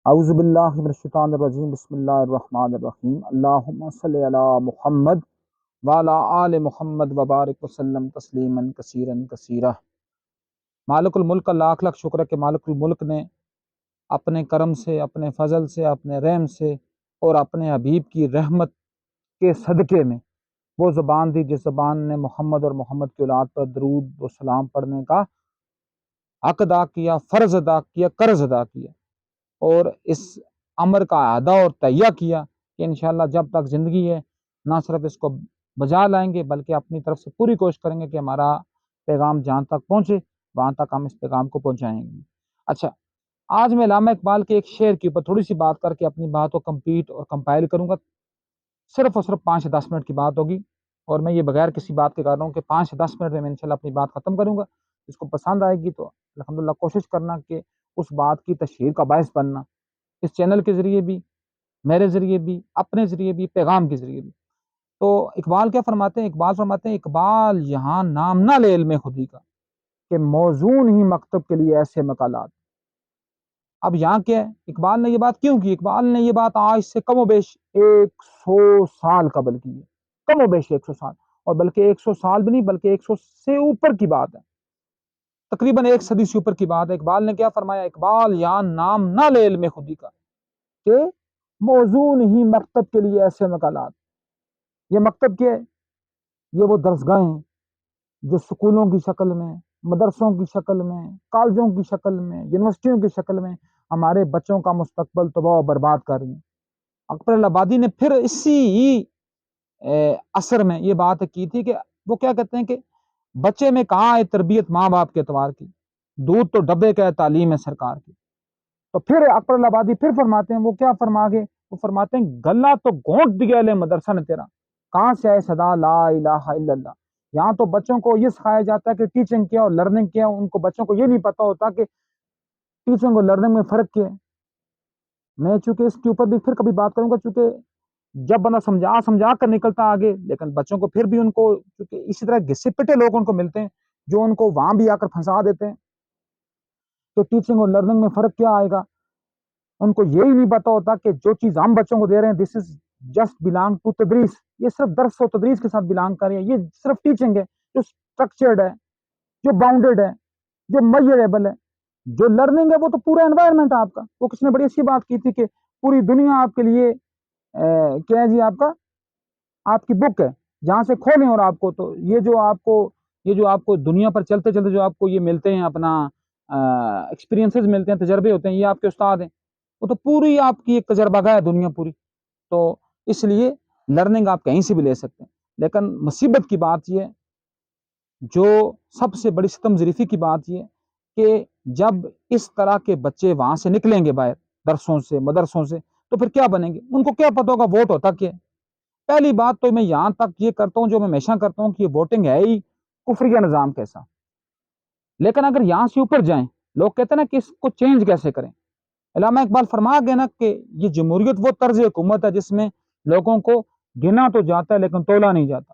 اعوذ باللہ من الشیطان الرجیم بسم اللہ الرحمن الرحیم اللہم صلی علی محمد وعلی آل محمد وبارک وسلم تسلیما کثیرا کثیرا۔ مالک الملک کا لاکھ لاکھ شکر ہے کہ مالک الملک نے اپنے کرم سے، اپنے فضل سے، اپنے رحم سے اور اپنے حبیب کی رحمت کے صدقے میں وہ زبان دی جس زبان نے محمد اور محمد کی اولاد پر درود و سلام پڑھنے کا حق ادا کیا، فرض ادا کیا، قرض ادا کیا، اور اس امر کا اعادہ اور تہیہ کیا کہ انشاءاللہ جب تک زندگی ہے نہ صرف اس کو بجا لائیں گے بلکہ اپنی طرف سے پوری کوشش کریں گے کہ ہمارا پیغام جہاں تک پہنچے وہاں تک ہم اس پیغام کو پہنچائیں گے۔ اچھا، آج میں علامہ اقبال کے ایک شعر کے اوپر تھوڑی سی بات کر کے اپنی بات کو کمپلیٹ اور کمپائل کروں گا۔ صرف اور صرف 5 سے 10 منٹ کی بات ہوگی، اور میں یہ بغیر کسی بات کے کر رہا ہوں کہ 5 سے 10 منٹ میں انشاءاللہ اپنی بات ختم کروں گا۔ جس کو پسند آئے گی تو الحمدللہ کوشش کرنا کہ اس بات کی تشہیر کا باعث بننا، اس چینل کے ذریعے بھی، میرے ذریعے بھی، اپنے ذریعے بھی، پیغام کے ذریعے بھی۔ تو اقبال کیا فرماتے ہیں؟ اقبال فرماتے ہیں اقبال یہاں نام نہ لے علم خودی کا کہ موزون ہی مکتب کے لیے ایسے مقالات۔ اب یہاں کیا ہے؟ اقبال نے یہ بات کیوں کی؟ اقبال نے یہ بات آج سے کم و بیش 100 سال قبل کی ہے، کم و بیش 100 سال، اور بلکہ 100 سال بھی نہیں بلکہ 100 سے اوپر کی بات ہے، تقریباً 1 صدی سے اوپر کی بات ہے۔ اقبال نے کیا فرمایا؟ اقبال یہاں نام نہ لے علم خودی کا کہ موزون ہی مکتب کے لیے ایسے مقالات۔ یہ مکتب کیا ہے؟ یہ وہ درسگاہیں ہیں جو سکولوں کی شکل میں، مدرسوں کی شکل میں، کالجوں کی شکل میں، یونیورسٹیوں کی شکل میں ہمارے بچوں کا مستقبل تباہ و برباد کر رہی ہیں۔ اکبر الآبادی نے پھر اسی اثر میں یہ بات کی تھی کہ وہ کیا کہتے ہیں کہ بچے میں کہاں ہے تربیت ماں باپ کے اعتبار کی، دودھ تو ڈبے کا ہے تعلیم ہے سرکار کی۔ تو پھر اکبر الآبادی پھر فرماتے ہیں، وہ کیا فرما گے؟ وہ فرماتے ہیں گلہ تو گھونٹ دیا لے مدرسہ نے تیرا، کہاں سے آئے صدا لا الہ الا اللہ۔ یہاں تو بچوں کو یہ سکھایا جاتا ہے کہ ٹیچنگ کیا اور لرننگ کیا، ان کو بچوں کو یہ نہیں پتا ہوتا کہ ٹیچنگ اور لرننگ میں فرق کیا ہے۔ میں چونکہ اس کے اوپر بھی پھر کبھی بات کروں گا، چونکہ جب بندہ سمجھا کر نکلتا آگے، لیکن بچوں کو پھر بھی ان کو چونکہ اسی طرح گھسے پٹے لوگ ان کو ملتے ہیں جو ان کو وہاں بھی آ کر پھنسا دیتے ہیں کہ ٹیچنگ اور لرننگ میں فرق کیا آئے گا۔ ان کو یہی نہیں پتا ہوتا کہ جو چیز ہم بچوں کو دے رہے ہیں دس از جسٹ بلانگ ٹو تدریس، یہ صرف درس و تدریس کے ساتھ بلانگ کر رہے ہیں، یہ صرف ٹیچنگ ہے جو سٹرکچرڈ ہے، جو باؤنڈیڈ ہے، جو میجریبل ہے۔ جو لرننگ ہے وہ تو پورا انوائرمنٹ ہے آپ کا۔ وہ کس نے بڑی اچھی بات کی تھی کہ پوری دنیا آپ کے لیے کیا ہے جی، آپ کی بک ہے جہاں سے کھولیں، اور آپ کو تو یہ جو آپ کو دنیا پر چلتے چلتے جو آپ کو یہ ملتے ہیں، اپنا ایکسپیرینسز ملتے ہیں، تجربے ہوتے ہیں، یہ آپ کے استاد ہیں۔ وہ تو پوری آپ کی ایک تجربہ گاہ ہے دنیا پوری، تو اس لیے لرننگ آپ کہیں سے بھی لے سکتے ہیں۔ لیکن مصیبت کی بات یہ ہے، جو سب سے بڑی ستم ظریفی کی بات یہ ہے کہ جب اس طرح کے بچے وہاں سے نکلیں گے باہر درسوں سے، مدرسوں سے، تو پھر کیا بنیں گے؟ ان کو کیا پتا ہوگا ووٹ ہوتا کیا ہے؟ پہلی بات تو میں یہاں تک یہ کرتا ہوں جو میں ہمیشہ کرتا ہوں کہ یہ ووٹنگ ہے ہی کفریہ نظام کیسا۔ لیکن اگر یہاں سے اوپر جائیں، لوگ کہتے ہیں نا کہ اس کو چینج کیسے کریں۔ علامہ اقبال فرما گئے نا کہ یہ جمہوریت وہ طرز حکومت ہے جس میں لوگوں کو گنا تو جاتا ہے لیکن تولا نہیں جاتا۔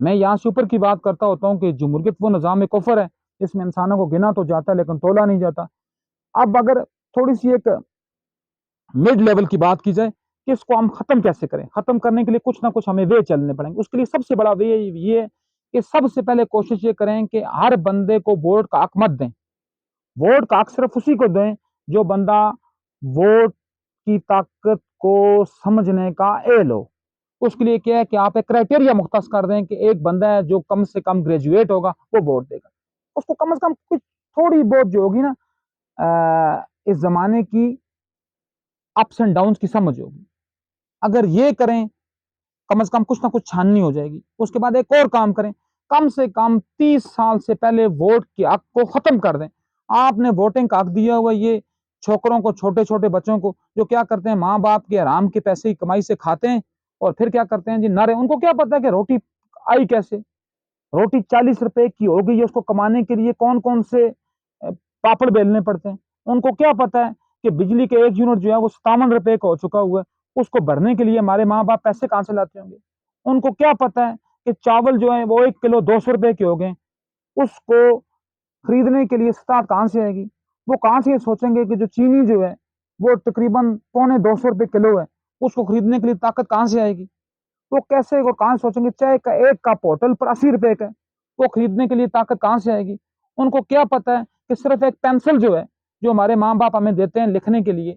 میں یہاں سے اوپر کی بات کرتا ہوتا ہوں کہ جمہوریت وہ نظام کفر ہے جس میں انسانوں کو گنا تو جاتا ہے لیکن تولا نہیں جاتا۔ اب اگر تھوڑی سی ایک مڈ لیول کی بات کی جائے کہ اس کو ہم ختم کیسے کریں، ختم کرنے کے لیے کچھ نہ کچھ ہمیں وے چلنے پڑیں گے۔ اس کے لیے سب سے بڑا وے یہ ہے کہ سب سے پہلے کوشش یہ کریں کہ ہر بندے کو ووٹ کا حق مت دیں۔ ووٹ کا حق صرف اسی کو دیں جو بندہ ووٹ کی طاقت کو سمجھنے کا اہل ہو۔ اس کے لیے کیا ہے کہ آپ ایک کرائٹیریا مختص کر دیں کہ ایک بندہ ہے جو کم سے کم گریجویٹ ہوگا وہ ووٹ دے گا۔ اس کو کم از کم کچھ تھوڑی بہت جو ہوگی نا اس زمانے کی اپس اینڈ ڈاؤنس کی سمجھ ہوگی۔ اگر یہ کریں کم از کم کچھ نہ کچھ چھاننی ہو جائے گی۔ اس کے بعد ایک اور کام کریں، کم سے کم 30 سال سے پہلے ووٹ کے حق کو ختم کر دیں۔ آپ نے ووٹنگ کا حق دیا ہوا یہ چھوکروں کو، چھوٹے چھوٹے بچوں کو جو کیا کرتے ہیں ماں باپ کے حرام کے پیسے کی کمائی سے کھاتے ہیں، اور پھر کیا کرتے ہیں جی نعرے۔ ان کو کیا پتا ہے کہ روٹی آئی کیسے؟ روٹی 40 روپے کی ہو گئی ہے، اس کو کمانے کے لیے کون کون سے پاپڑ بیلنے پڑتے ہیں۔ ان کو کیا پتا ہے کہ بجلی کے 1 یونٹ جو ہے وہ 57 روپے کا ہو چکا ہوا ہے، اس کو بھرنے کے لیے ہمارے ماں باپ پیسے کہاں سے لاتے ہوں گے؟ ان کو کیا پتا ہے کہ چاول جو ہے وہ 1 کلو 200 روپے کے ہو گئے، اس کو خریدنے کے لیے استاد کہاں سے آئے گی؟ وہ کہاں سے یہ سوچیں گے کہ جو چینی جو ہے وہ تقریباً ₹250 کلو ہے، اس کو خریدنے کے لیے طاقت کہاں سے آئے گی؟ وہ کیسے اور کہاں سوچیں گے؟ چائے کا ایک کپ ہوٹل پر ₹80 کا ہے، وہ خریدنے کے لیے طاقت کہاں سے آئے گی؟ ان کو کیا پتا ہے کہ صرف ایک پینسل جو ہے، جو ہمارے ماں باپ ہمیں دیتے ہیں لکھنے کے لیے،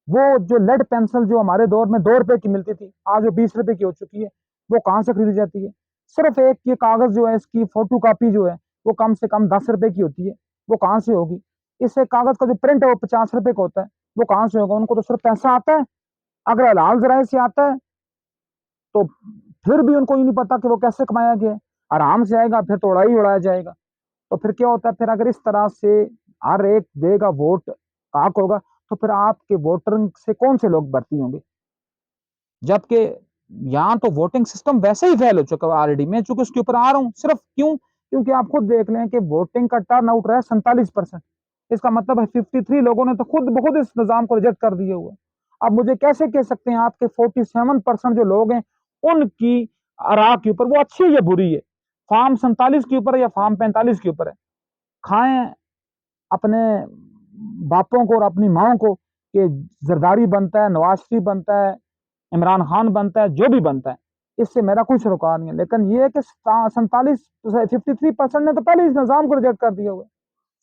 وہ جو لیڈ پینسل جو ہمارے دور میں ₹2 کی ملتی تھی، آج وہ ₹20 کی ہو چکی ہے، وہ کہاں سے خریدی جاتی ہے؟ صرف ایک یہ کاغذ جو ہے، اس کی فوٹو کاپی جو ہے، وہ کم سے کم ₹10 کی ہوتی ہے، وہ کہاں سے ہوگی؟ اس سے کاغذ کا جو پرنٹ ہے وہ ₹50 کا ہوتا ہے، وہ کہاں سے ہوگا؟ ان کو تو صرف پیسہ آتا ہے، اگر حلال ذرائع سے آتا ہے تو پھر بھی ان کو یہ نہیں پتا کہ وہ کیسے کمایا گیا ہے، آرام سے آئے گا پھر تو اڑایا جائے گا۔ تو پھر کیا ہوتا ہے؟ پھر اگر اس طرح سے ہر ایک دے گا ووٹ کاک ہوگا، تو پھر آپ کے ووٹرنگ سے کون سے لوگ بھرتی ہوں گے؟ جبکہ یہاں تو ووٹنگ سسٹم ویسے ہی فیل ہو چکا ہے آلریڈی، میں چونکہ اس کے اوپر آ رہا ہوں صرف کیوں؟ کیونکہ آپ خود دیکھ لیں کہ ووٹنگ کا ٹرن آؤٹ رہا ہے 47%، اس کا مطلب ہے 53 لوگوں نے تو خود بخود اس نظام کو ریجیکٹ کر دیا ہوا ہے۔ اب مجھے کیسے کہہ سکتے ہیں آپ کے 47% جو لوگ ہیں ان کی آراء کے اوپر وہ اچھی ہے یا بری ہے؟ فارم 47 کے اوپر ہے یا فارم 45 کے اوپر ہے؟ کھائیں اپنے باپوں کو اور اپنی ماؤں کو کہ زرداری بنتا ہے، نواز شریف بنتا ہے، عمران خان بنتا ہے، جو بھی بنتا ہے، اس سے میرا کوئی سروکار نہیں ہے، لیکن یہ ہے کہ 53% نے تو پہلے اس نظام کو ریجیکٹ کر دیا ہوا ہے۔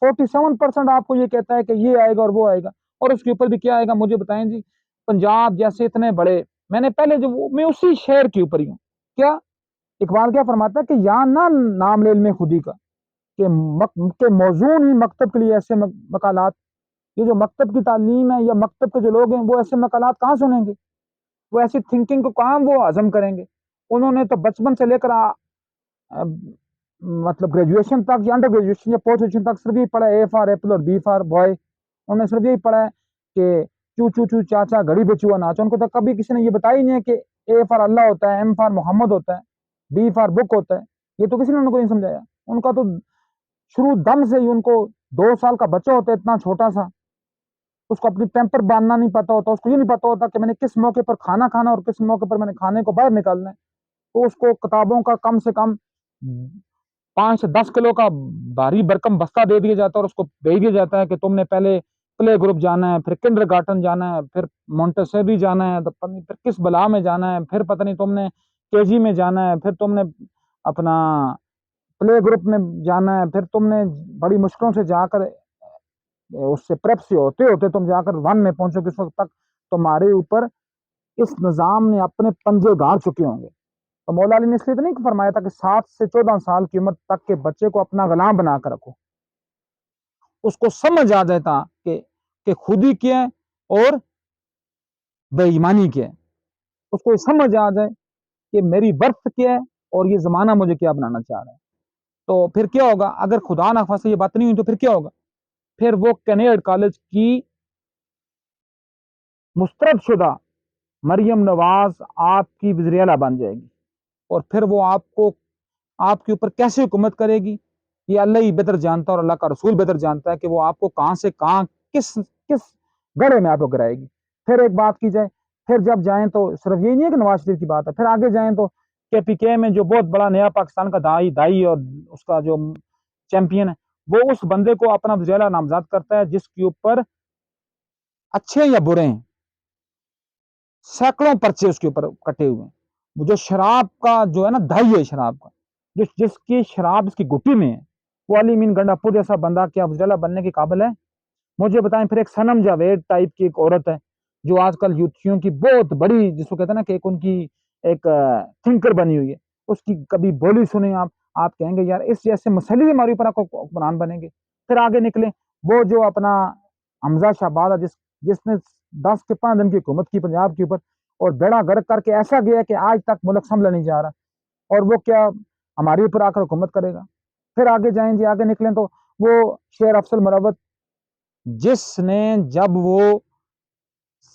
47% آپ کو یہ کہتا ہے کہ یہ آئے گا اور وہ آئے گا، اور اس کے اوپر بھی کیا آئے گا مجھے بتائیں جی؟ پنجاب جیسے اتنے بڑے، میں نے پہلے جو میں اسی شہر کے اوپر ہی ہوں، کیا اقبال کیا فرماتا ہے کہ یہاں نہ نام لے علم خودی کا، کہ موزون ہی مکتب کے لیے ایسے مقالات، یہ جو مکتب کی تعلیم ہے یا مکتب کے جو لوگ ہیں وہ ایسے مقالات کہاں سنیں گے؟ وہ ایسی تھنکنگ کو کہاں وہ ہضم کریں گے؟ انہوں نے تو بچپن سے لے کر مطلب گریجویشن تک یا انڈر گریجویشن یا پوسٹ گریجویشن تک صرف یہی پڑھا ہے اے فار ایپل اور بی فار بوائے، انہوں نے صرف یہی پڑھا ہے کہ چو چو چو چاچا گھڑی پہ چوہا ناچا، ان کو تو کبھی کسی نے یہ بتایا ہی نہیں ہے کہ اے فار اللہ ہوتا ہے، ایم فار محمد ہوتا ہے، بی فار بک ہوتا ہے، یہ تو کسی نے ان کو نہیں سمجھایا۔ ان کا تو شروع دم سے ہی ان کو 2 سال کا بچہ ہوتا ہے اتنا چھوٹا سا، اس کو اپنی پیمپر باندھنا نہیں پتا ہوتا، اس کو یہ نہیں پتا ہوتا کہ میں نے کس موقع پر کھانا کھانا اور کس موقع پر میں نے کھانے کو باہر نکالنا ہے، تو اس کو کتابوں کا کم سے کم 5 سے 10 کلو کا بھاری برکم بستہ دے دیا جاتا ہے، اور اس کو بھیج دیا جاتا ہے کہ تم نے پہلے پلے گروپ جانا ہے، پھر کنڈر گارٹن جانا ہے، پھر مونٹیسوری جانا ہے، تو پتہ نہیں پھر کس بلا میں جانا ہے، پھر پتہ نہیں تم نے کے جی میں جانا ہے، پھر تم نے اپنا پلے گروپ میں جانا ہے، پھر تم نے بڑی مشکلوں سے جا کر اس سے پریپ سے ہوتے ہوتے تم جا کر 1 میں پہنچو، کس وقت تک تمہارے اوپر اس نظام نے اپنے پنجے گاڑ چکے ہوں گے۔ تو مولا علی نے اس لیے تو نہیں فرمایا تھا کہ 7 سے 14 سال کی عمر تک کے بچے کو اپنا غلام بنا کر رکھو، اس کو سمجھ آ جاتا کہ خودی کیا ہے اور بے ایمانی کیا ہے، اس کو سمجھ آ جائے کہ میری برت کیا ہے اور یہ زمانہ مجھے کیا بنانا چاہ رہا ہے۔ تو پھر کیا ہوگا اگر خدا نخواستہ یہ بات نہیں ہوئی؟ تو پھر کیا ہوگا؟ پھر وہ کینیڈ کالج کی مسترد شدہ مریم نواز آپ کی وزیر اعلیٰ بن جائے گی، اور پھر وہ آپ کے اوپر کیسے حکومت کرے گی یہ اللہ ہی بہتر جانتا ہے، اور اللہ کا رسول بہتر جانتا ہے کہ وہ آپ کو کہاں سے کہاں کس گڑھے میں آپ کو گرائے گی۔ پھر ایک بات کی جائے، پھر جب جائیں تو صرف یہی نہیں ہے کہ نواز شریف کی بات ہے، پھر آگے جائیں تو کے پی کے میں جو بہت بڑا نیا پاکستان کا دائی اور اس کا جو چیمپئن ہے، وہ اس بندے کو اپنا وزیر اعلیٰ نامزد کرتا ہے جس کے اوپر اچھے یا برے ہیں سینکڑوں پرچے اس کے اوپر کٹے ہوئے ہیں، جو شراب کا جو ہے نا دائی ہے، شراب کا جس کی شراب اس کی گٹی میں ہے، وہ علی مین گنڈا پور جیسا بندہ کیا وزیر اعلیٰ بننے کے قابل ہے؟ مجھے بتائیں۔ پھر ایک سنم جاوید ٹائپ کی ایک عورت ہے جو آج کل یوتھیوں کی بہت بڑی، جس کو کہتے ہیں نا کہ ایک ان کی ایک تھنکر بنی ہوئی ہے، اس کی کبھی بولی سنیں آپ کہیں گے یار اس جیسے مسئلے ہمارے اوپر آپ کو حکمران بنیں گے۔ پھر آگے نکلیں، وہ جو اپنا حمزہ شہباز ہے جس نے 10 کے 5 دن کی حکومت کی پنجاب کے اوپر، اور بیڑا گرک کر کے ایسا گیا کہ آج تک ملک سنبھلا نہیں جا رہا، اور وہ کیا ہمارے اوپر آ کر حکومت کرے گا؟ پھر آگے جائیں جی، آگے نکلیں تو وہ شیر افضل مروت، جس نے جب وہ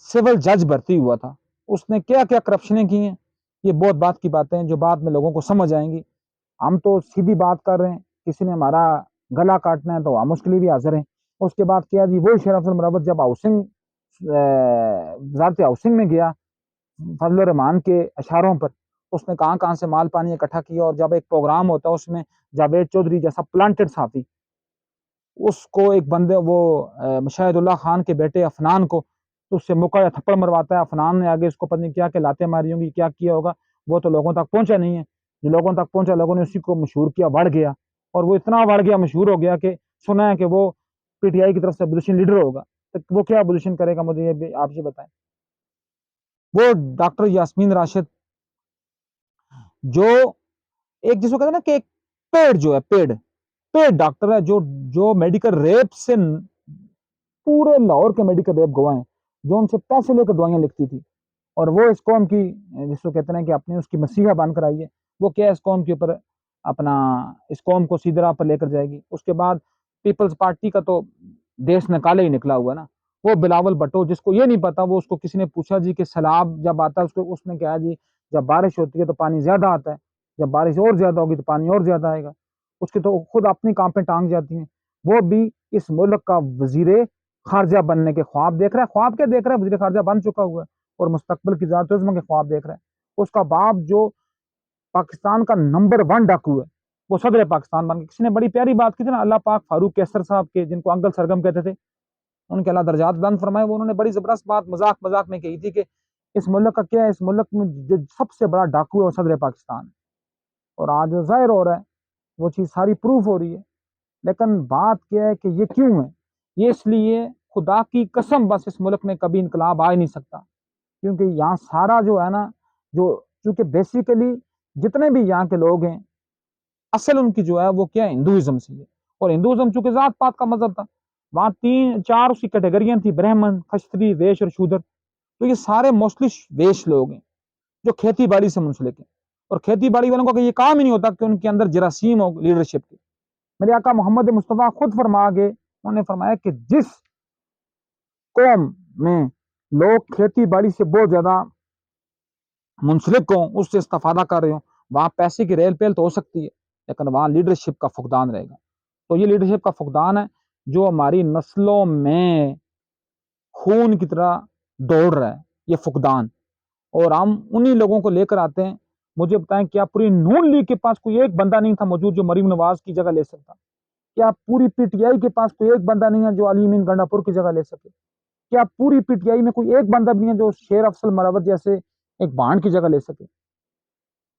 سول جج بھرتی ہوا تھا اس نے کیا کیا کرپشنیں کی ہیں، یہ بہت بات کی باتیں ہیں جو بعد میں لوگوں کو سمجھ آئیں گی۔ ہم تو سیدھی بات کر رہے ہیں، کسی نے ہمارا گلا کاٹنا ہے تو ہم اس کے لیے بھی حاضر ہیں۔ اس کے بعد کیا جی، وہی شیر افضل مروت جب وزارت ہاؤسنگ میں گیا فضل الرحمان کے اشاروں پر، اس نے کہاں سے مال پانی اکٹھا کیا، اور جب ایک پروگرام ہوتا ہے اس میں جاوید چودھری جیسا پلانٹڈ صحافی اس کو ایک بندے وہ مشاہد اللہ خان کے بیٹے عفنان کو تو اس سے مکہ یا تھپڑ مرواتا ہے. عفنان نے آگے اس کو پتہ نہیں کیا لاتیں ماری ہوں گی, کیا کیا ہوگا, وہ تو لوگوں تک پہنچا نہیں ہے. جو لوگوں تک پہنچا, لوگوں نے اسی کو مشہور کیا, بڑھ گیا, اور وہ اتنا بڑھ گیا, مشہور ہو گیا کہ سنا ہے کہ وہ پی ٹی آئی کی طرف سے اپوزیشن لیڈر ہوگا. تو وہ کیا اپوزیشن کرے گا, مجھے یہ آپ سے بتائیں. وہ ڈاکٹر یاسمین راشد جو ایک جس کو کہتے ہیں نا کہ ایک پیڈ جو ہے, پیڈ ڈاکٹر ہے, جو میڈیکل ریپ سے پورے لاہور کے میڈیکل ریپ گواہ ہیں, جو ان سے پیسے لے کر دوائیاں لکھتی تھی, اور وہ اس قوم کی جس کو کہتے ہیں کہ اپنے اس کی مسیحا بن کر آئی ہے. وہ کیا اس قوم کے اوپر اپنا اس قوم کو سیدھے راہ پر لے کر جائے گی. اس کے بعد پیپلز پارٹی کا تو دیش نکالے ہی نکلا ہوا نا. وہ بلاول بھٹو, جس کو یہ نہیں پتا, وہ اس کو کسی نے پوچھا جی کہ سیلاب جب آتا ہے اس نے کہا جی جب بارش ہوتی ہے تو پانی زیادہ آتا ہے, جب بارش اور زیادہ ہوگی تو پانی اور زیادہ آئے گا. اس کی تو خود اپنی کام پہ ٹانگ جاتی ہیں. وہ بھی اس ملک کا وزیر خارجہ بننے کے خواب دیکھ رہا ہے. خواب کیا دیکھ رہا ہے, وزیر خارجہ بن چکا ہوا ہے اور مستقبل کی ذات عظمہ کے خواب دیکھ رہا ہے. اس کا باپ جو پاکستان کا نمبر 1 ڈاکو ہے, وہ صدر پاکستان بن گیا. کسی نے بڑی پیاری بات کی تھی نا اللہ پاک فاروق کیسر صاحب کے, جن کو انکل سرگم کہتے تھے, ان کے اللہ درجات بلند فرمائے. وہ انہوں نے بڑی زبردست بات مذاق میں کہی تھی کہ اس ملک کا کیا ہے, اس ملک میں جو سب سے بڑا ڈاکو ہے وہ صدر پاکستان ہے. اور آج ظاہر ہو رہا ہے, وہ چیز ساری پروف ہو رہی ہے. لیکن بات کیا ہے کہ یہ کیوں ہے, یہ اس لیے خدا کی قسم بس اس ملک میں کبھی انقلاب آ ہی نہیں سکتا, کیونکہ یہاں سارا جو ہے نا, جو چونکہ بیسیکلی جتنے بھی یہاں کے لوگ ہیں اصل ان کی جو ہے وہ کیا ہے, ہندوازم سے ہے. اور ہندوازم چونکہ ذات پات کا مذہب تھا, وہاں 3-4 اس کی کیٹیگریاں تھی, برہمن, کھشتری, ویش اور شودر. تو یہ سارے موسٹلی ویش لوگ ہیں جو کھیتی باڑی سے منسلک ہیں, اور کھیتی باڑی والوں کا یہ کام ہی نہیں ہوتا کہ ان کے اندر جراثیم ہو لیڈرشپ کے. میرے آقا محمد مصطفیٰ خود فرما گئے, انہوں نے فرمایا کہ جس قوم میں لوگ کھیتی باڑی سے بہت زیادہ منسلک ہوں, اس سے استفادہ کر رہے ہوں, وہاں پیسے کی ریل پیل تو ہو سکتی ہے, لیکن وہاں لیڈرشپ کا فقدان رہے گا. تو یہ لیڈرشپ کا فقدان ہے جو ہماری نسلوں میں خون کی طرح دوڑ رہا ہے, یہ فقدان. اور ہم انہی لوگوں کو لے کر آتے ہیں. مجھے بتائیں, کیا پوری نون لیگ کے پاس کوئی ایک بندہ نہیں تھا موجود جو مریم نواز کی جگہ لے سکتا؟ کیا پوری پی ٹی آئی کے پاس کوئی ایک بندہ نہیں ہے جو علی امین گنڈا پور کی جگہ لے سکے؟ کیا پوری پی ٹی آئی میں کوئی ایک بندہ بھی نہیں ہے جو شیر افضل مراوت جیسے ایک بانڈ کی جگہ لے سکے؟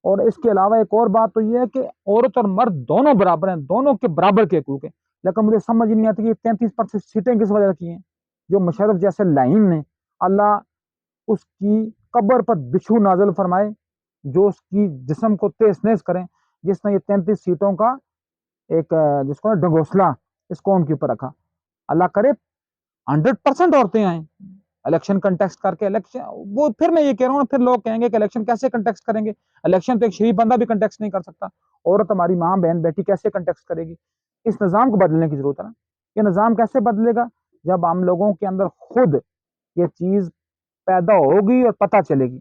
اور اس کے علاوہ ایک اور بات تو یہ ہے کہ عورت اور مرد دونوں برابر ہیں, دونوں کے برابر کے حقوق ہیں. لیکن مجھے سمجھ نہیں آتی کہ 33% سیٹیں کس وجہ کی ہیں. جو مشرف جیسے لائن نے, اللہ اس کی قبر پر بچھو نازل فرمائے, جو اس کی جسم کو تیز نیز کریں, جس نے یہ 33 سیٹوں کا ایک جس کو ڈنگوسلا اس قوم کے اوپر رکھا. اللہ کرے 100% عورتیں آئیں الیکشن کنٹیکسٹ کر کے. الیکشن وہ پھر میں یہ کہہ رہا ہوں, پھر لوگ کہیں گے کہ الیکشن کیسے کنٹیکسٹ کریں گے, الیکشن تو ایک شریف بندہ بھی کنٹیکسٹ نہیں کر سکتا, عورت ہماری ماں بہن بیٹی کیسے کنٹیکسٹ کرے گی؟ اس نظام کو بدلنے کی ضرورت ہے نا. یہ نظام کیسے بدلے گا؟ جب ہم لوگوں کے اندر خود یہ چیز پیدا ہوگی اور پتہ چلے گی.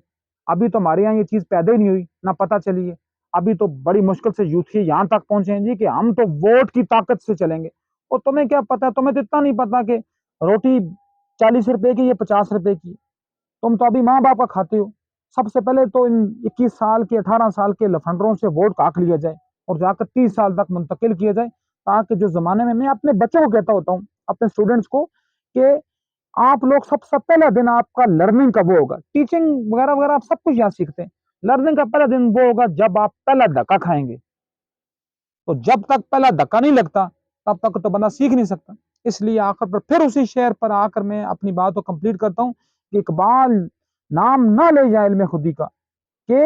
ابھی تو ہمارے یہاں یہ چیز پیدا ہی نہیں ہوئی, نہ پتہ چلی ہے. ابھی تو بڑی مشکل سے یوتھی یہاں تک پہنچے ہیں جی کہ ہم تو ووٹ کی طاقت سے چلیں گے. اور تمہیں کیا پتا, تمہیں تو اتنا نہیں پتا کہ روٹی 40 روپے کی یا 50 روپے کی. تم تو ابھی ماں باپ کا کھاتے ہو. سب سے پہلے تو ان 21 سال کے 18 سال کے لفنڈروں سے ووٹ کاٹ لیا جائے اور جا کر 30 سال تک منتقل کیا جائے, تاکہ جو زمانے میں اپنے بچوں کو کہتا ہوتا ہوں, اپنے اسٹوڈنٹس کو, کہ آپ لوگ سب سے پہلا دن آپ کا لرننگ کا وہ ہوگا, ٹیچنگ وغیرہ وغیرہ آپ سب کچھ یہاں سیکھتے ہیں, لرننگ کا پہلا دن وہ ہوگا جب آپ پہلا دھکا کھائیں گے. تو جب تک پہلا دھکا نہیں لگتا تب تک تو بندہ سیکھ نہیں سکتا. اس لیے آخر پر پھر اسی شعر پر آ کر میں اپنی بات کو کمپلیٹ کرتا ہوں کہ اقبال نام نہ لے جائے علم خودی کا, کہ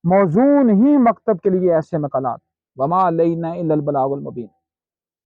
موزون ہی مکتب کے لیے ایسے مقالات, وما علینا الا البلاغ المبین.